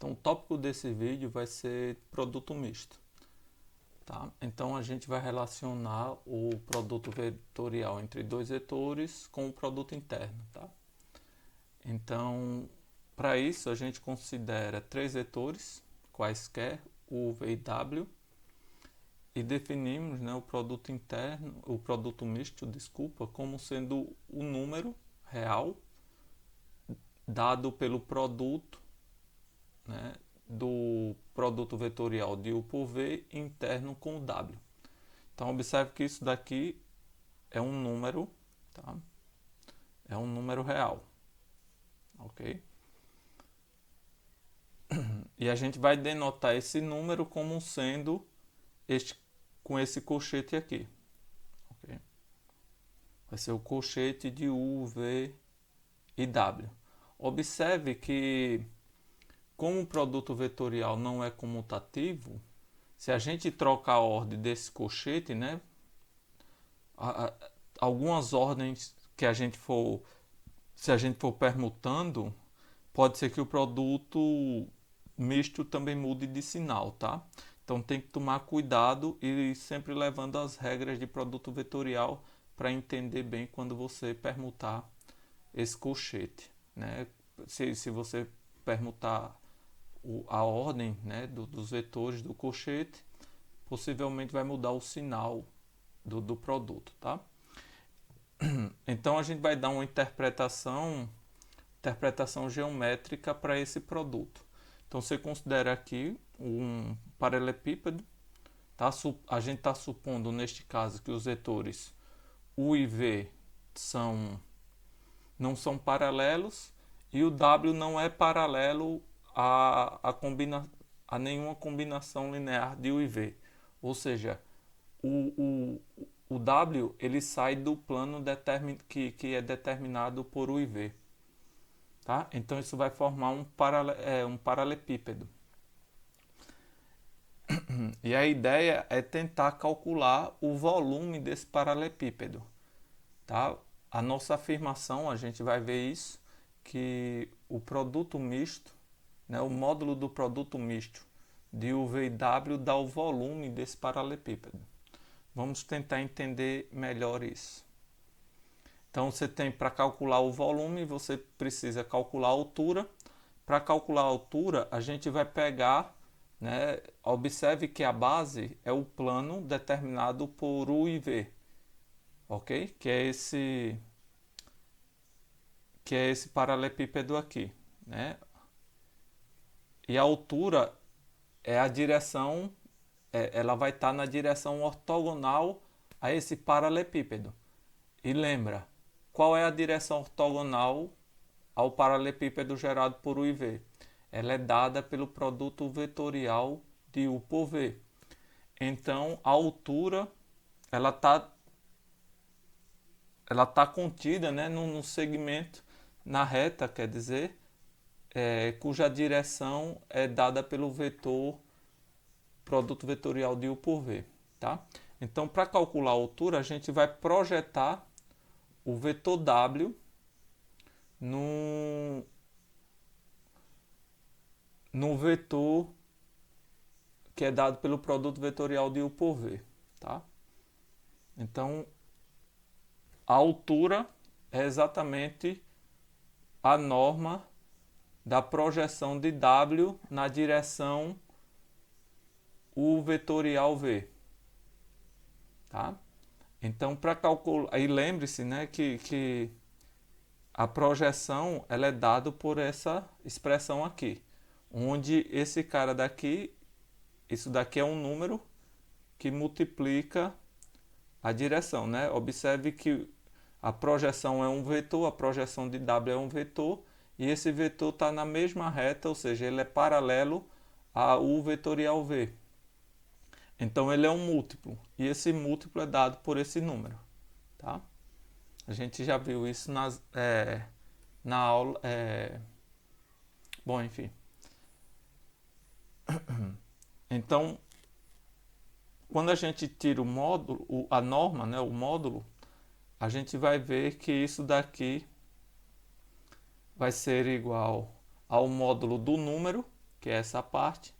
Então o tópico desse vídeo vai ser produto misto, tá? Então a gente vai relacionar o produto vetorial entre dois vetores com o produto interno, tá? Então, para isso a gente considera três vetores quaisquer, U, V e W, e definimos, né, o produto interno, o produto misto, desculpa, como sendo o número real dado pelo produto, né, do produto vetorial de U por V interno com o W. Então observe que isso daqui é um número, tá? É um número real, ok? E a gente vai denotar esse número como sendo com esse colchete aqui, ok? Vai ser o colchete de U, V e W. Observe que, como o produto vetorial não é comutativo, se a gente trocar a ordem desse colchete, né, algumas ordens que se a gente for permutando, pode ser que o produto misto também mude de sinal, tá? Então tem que tomar cuidado e sempre levando as regras de produto vetorial para entender bem quando você permutar esse colchete, né? Se você permutar a ordem, né, dos vetores do colchete, possivelmente vai mudar o sinal do produto, tá? Então a gente vai dar uma interpretação geométrica para esse produto. Então você considera aqui um paralelepípedo, tá? A gente está supondo neste caso que os vetores U e V não são paralelos e o W não é paralelo a nenhuma combinação linear de U e V. Ou seja, o W ele sai do plano que é determinado por U e V. Tá? Então isso vai formar um paralelepípedo. E a ideia é tentar calcular o volume desse paralelepípedo. Tá? A nossa afirmação, a gente vai ver isso, que o produto misto, né, o módulo do produto misto de UV e W dá o volume desse paralelepípedo. Vamos tentar entender melhor isso. Então você tem, para calcular o volume, você precisa calcular a altura. Para calcular a altura, a gente vai pegar, né, observe que a base é o plano determinado por U e V, ok? Que é esse paralelepípedo aqui, né? E a altura é a direção, ela vai estar na direção ortogonal a esse paralelepípedo. E lembra, qual é a direção ortogonal ao paralelepípedo gerado por U e V? Ela é dada pelo produto vetorial de U por V. Então, a altura ela tá contida, né, num segmento, na reta, quer dizer, cuja direção é dada pelo vetor produto vetorial de U por V. Tá? Então, para calcular a altura, a gente vai projetar o vetor W no vetor que é dado pelo produto vetorial de U por V. Tá? Então, a altura é exatamente a norma da projeção de W na direção U vetorial V. Tá? Então, para calcular, aí lembre-se, né, que a projeção ela é dada por essa expressão aqui, onde esse cara daqui, isso daqui é um número que multiplica a direção, né? Observe que a projeção é um vetor, a projeção de W é um vetor, e esse vetor está na mesma reta, ou seja, ele é paralelo a U vetorial V. Então ele é um múltiplo, e esse múltiplo é dado por esse número. Tá? A gente já viu isso na aula. Bom, enfim. Então, quando a gente tira o módulo, a norma, né, o módulo, a gente vai ver que isso daqui vai ser igual ao módulo do número, que é essa parte,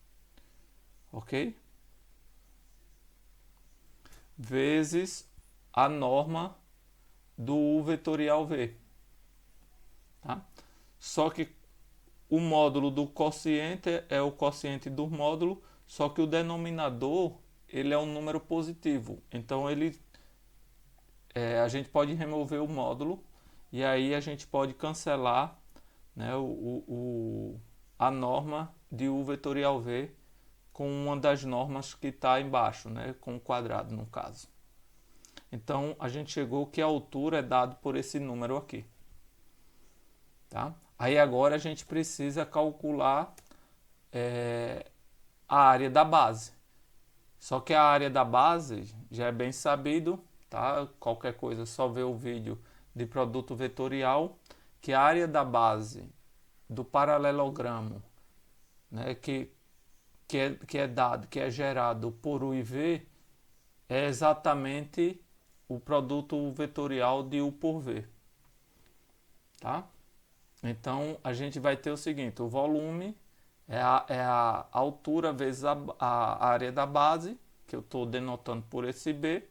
ok? Vezes a norma do U vetorial V, tá? Só que o módulo do quociente é o quociente do módulo, só que o denominador ele é um número positivo. Então a gente pode remover o módulo e aí a gente pode cancelar, né, a norma de U vetorial V com uma das normas que está embaixo, né, com o quadrado no caso. Então a gente chegou que a altura é dado por esse número aqui. Tá? Aí agora a gente precisa calcular a área da base. Só que a área da base já é bem sabido, tá? Qualquer coisa, só ver o vídeo de produto vetorial, que a área da base do paralelogramo, né, que é dado, que é gerado por U e V, é exatamente o produto vetorial de U por V. Tá? Então, a gente vai ter o seguinte, o volume é a altura vezes a área da base, que eu estou denotando por esse B,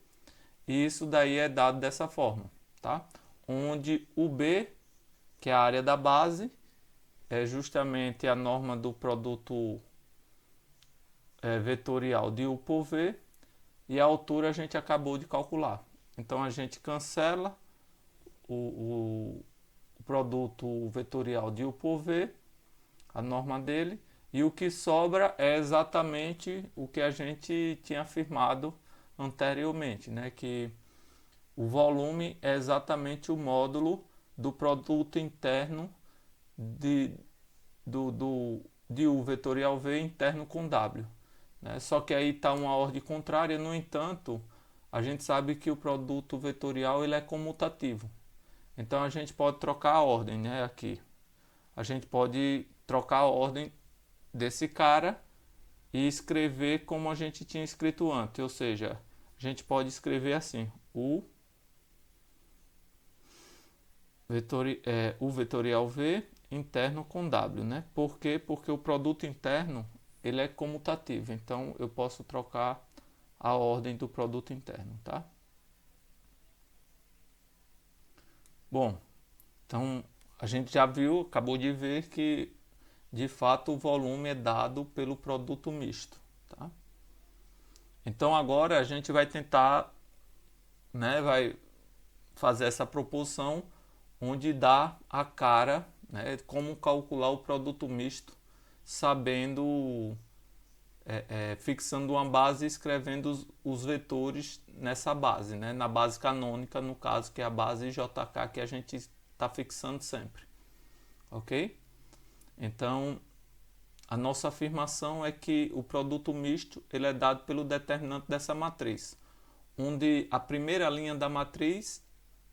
e isso daí é dado dessa forma, tá? Onde o B, que é a área da base, é justamente a norma do produto vetorial de U por V, e a altura a gente acabou de calcular. Então, a gente cancela o produto vetorial de U por V, a norma dele, e o que sobra é exatamente o que a gente tinha afirmado anteriormente, né? Que o volume é exatamente o módulo do produto interno de U vetorial V interno com W. Né? Só que aí está uma ordem contrária, no entanto, a gente sabe que o produto vetorial ele é comutativo. Então a gente pode trocar a ordem, né? Aqui. A gente pode trocar a ordem desse cara e escrever como a gente tinha escrito antes. Ou seja, a gente pode escrever assim: U vetorial V interno com W, né? Por quê? Porque o produto interno ele é comutativo. Então eu posso trocar a ordem do produto interno, tá? Bom, então a gente já viu, acabou de ver que de fato o volume é dado pelo produto misto, tá? Então agora a gente vai tentar, né, vai fazer essa proposição onde dá a cara, né, como calcular o produto misto, sabendo, fixando uma base e escrevendo os vetores nessa base, né, na base canônica, no caso, que é a base JK que a gente está fixando sempre, ok? Então, a nossa afirmação é que o produto misto ele é dado pelo determinante dessa matriz, onde a primeira linha da matriz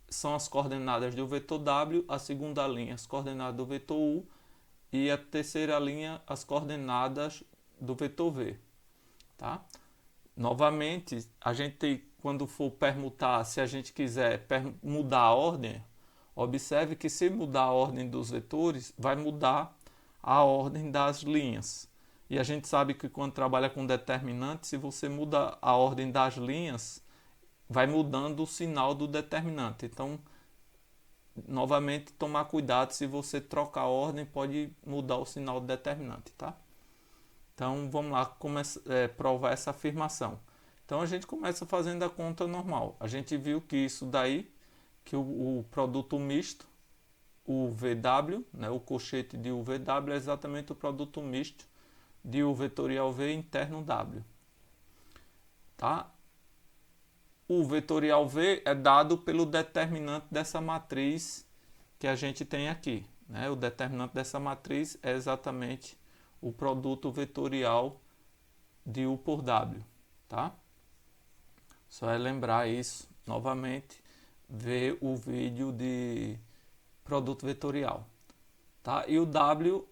são as coordenadas do vetor W, a segunda linha as coordenadas do vetor U e a terceira linha as coordenadas do vetor V. Tá? Novamente, a gente quando for permutar, se a gente quiser mudar a ordem, observe que se mudar a ordem dos vetores, vai mudar a ordem das linhas. E a gente sabe que quando trabalha com determinante, se você muda a ordem das linhas, vai mudando o sinal do determinante. Então, novamente, tomar cuidado, se você trocar a ordem, pode mudar o sinal do determinante, tá? Então, vamos lá provar essa afirmação. Então, a gente começa fazendo a conta normal. A gente viu que isso daí, que o produto misto, o VW, né, o cochete de UVW é exatamente o produto misto de U vetorial V interno W. Tá? O vetorial V é dado pelo determinante dessa matriz que a gente tem aqui. Né? O determinante dessa matriz é exatamente o produto vetorial de U por W. Tá? Só é lembrar isso novamente, ver o vídeo de produto vetorial. Tá? E o W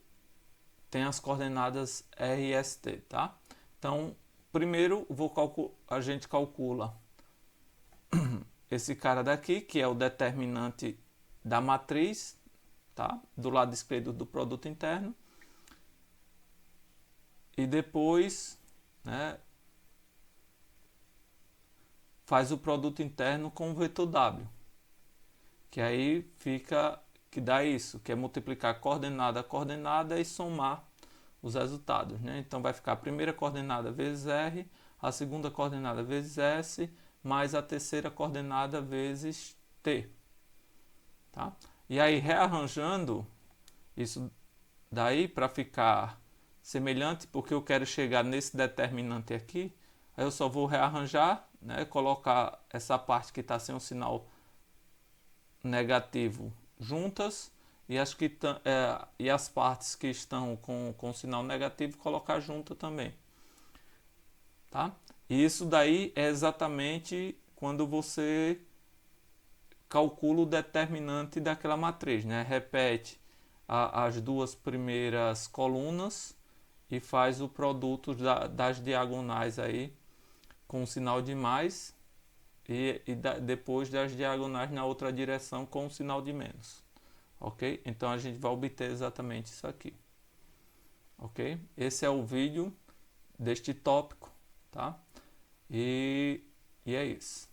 tem as coordenadas R e ST. Tá? Então, primeiro a gente calcula esse cara daqui, que é o determinante da matriz, tá? Do lado esquerdo do produto interno. e depois, né, faz o produto interno com o vetor W, que aí fica, que dá isso, que é multiplicar coordenada a coordenada e somar os resultados, né? Então vai ficar a primeira coordenada vezes R, a segunda coordenada vezes S, mais a terceira coordenada vezes T, tá? E aí rearranjando isso daí para ficar semelhante, porque eu quero chegar nesse determinante aqui, aí eu só vou rearranjar, né, colocar essa parte que está sem o sinal negativo juntas e e as partes que estão com sinal negativo colocar junto também, tá? E isso daí é exatamente quando você calcula o determinante daquela matriz, né? Repete as duas primeiras colunas e faz o produto das diagonais aí com o sinal de mais depois das diagonais na outra direção com o sinal de menos. Ok? Então a gente vai obter exatamente isso aqui. Ok? Esse é o vídeo deste tópico, tá? E é isso.